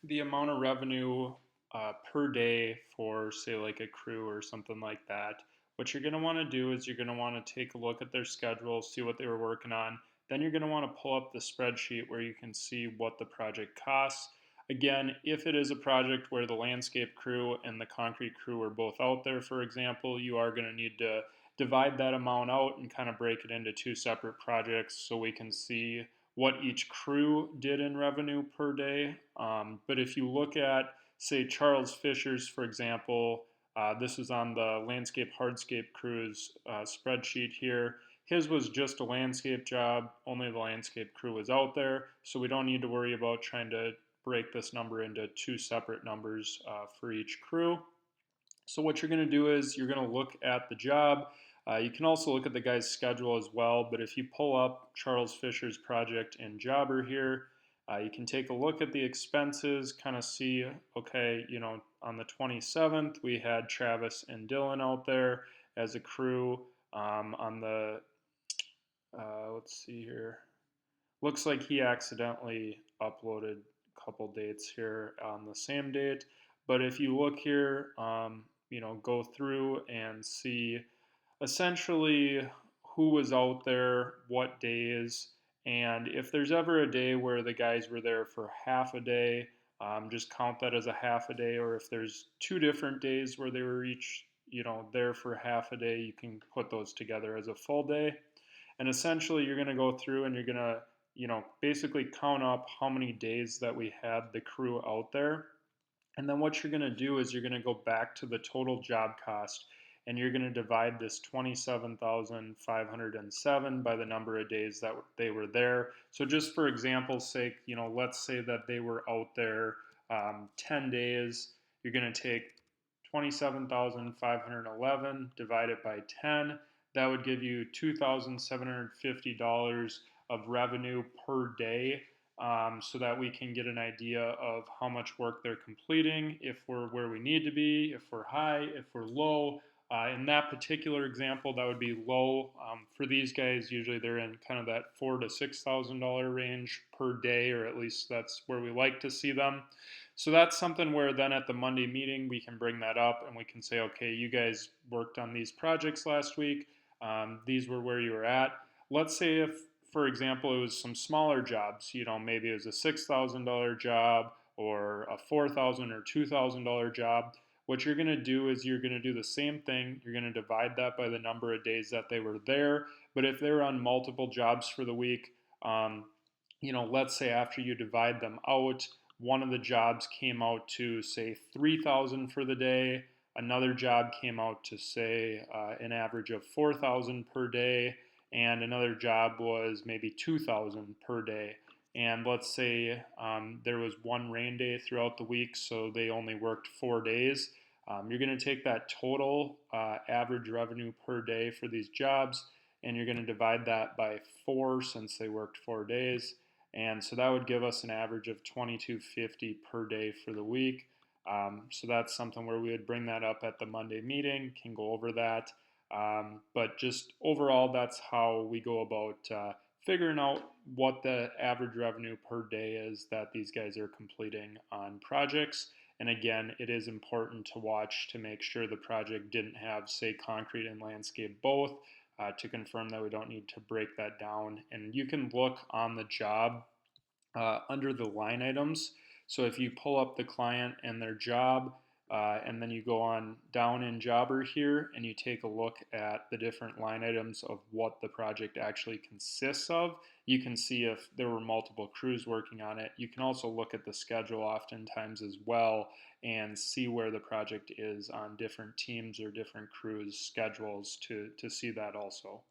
The amount of revenue per day for, say, like a crew or something like that, what you're going to want to do is you're going to want to take a look at their schedule, see what they were working on. Then you're going to want to pull up the spreadsheet where you can see what the project costs. Again, if it is a project where the landscape crew and the concrete crew are both out there, for example, you are going to need to divide that amount out and kind of break it into two separate projects so we can see what each crew did in revenue per day. But if you look at, say, Charles Fisher's, for example, this is on the landscape hardscape crews spreadsheet here. His was just a landscape job, only the landscape crew was out there, so we don't need to worry about trying to break this number into two separate numbers for each crew. So what you're going to do is you're going to look at the job. You can also look at the guy's schedule as well, but if you pull up Charles Fisher's project in Jobber here, you can take a look at the expenses, kind of see, okay, on the 27th, we had Travis and Dylan out there as a crew. On the, let's see here, looks like he accidentally uploaded a couple dates here on the same date. But if you look here, go through and see essentially who was out there, what days, and if there's ever a day where the guys were there for half a day, just count that as a half a day. Or if there's two different days where they were each, there for half a day, you can put those together as a full day. And essentially, you're going to go through and you're going to, basically count up how many days that we had the crew out there. And then what you're going to do is you're going to go back to the total job cost and you're going to divide this 27,507 by the number of days that they were there. So just for example's sake, let's say that they were out there 10 days. You're going to take 27,511 divided by 10. That would give you $2,750 of revenue per day, so that we can get an idea of how much work they're completing, if we're where we need to be, if we're high, if we're low. In that particular example, that would be low. For these guys, usually they're in kind of that $4,000 to $6,000 range per day, or at least that's where we like to see them. So that's something where then at the Monday meeting, we can bring that up and we can say, okay, you guys worked on these projects last week. These were where you were at. Let's say if, for example, it was some smaller jobs, maybe it was a $6,000 job or a $4,000 or $2,000 job. What you're going to do is you're going to do the same thing. You're going to divide that by the number of days that they were there. But if they're on multiple jobs for the week, let's say after you divide them out, one of the jobs came out to say 3,000 for the day. Another job came out to say an average of 4,000 per day, and another job was maybe 2,000 per day. And let's say there was one rain day throughout the week, so they only worked 4 days. You're going to take that total average revenue per day for these jobs, and you're going to divide that by 4 since they worked 4 days. And so that would give us an average of $2,250 per day for the week. So that's something where we would bring that up at the Monday meeting, can go over that. But just overall, that's how we go about figuring out what the average revenue per day is that these guys are completing on projects. And again, it is important to watch to make sure the project didn't have, say, concrete and landscape both, to confirm that we don't need to break that down. And you can look on the job under the line items. So if you pull up the client and their job, and then you go on down in Jobber here and you take a look at the different line items of what the project actually consists of, you can see if there were multiple crews working on it. You can also look at the schedule oftentimes as well and see where the project is on different teams or different crews' schedules to see that also.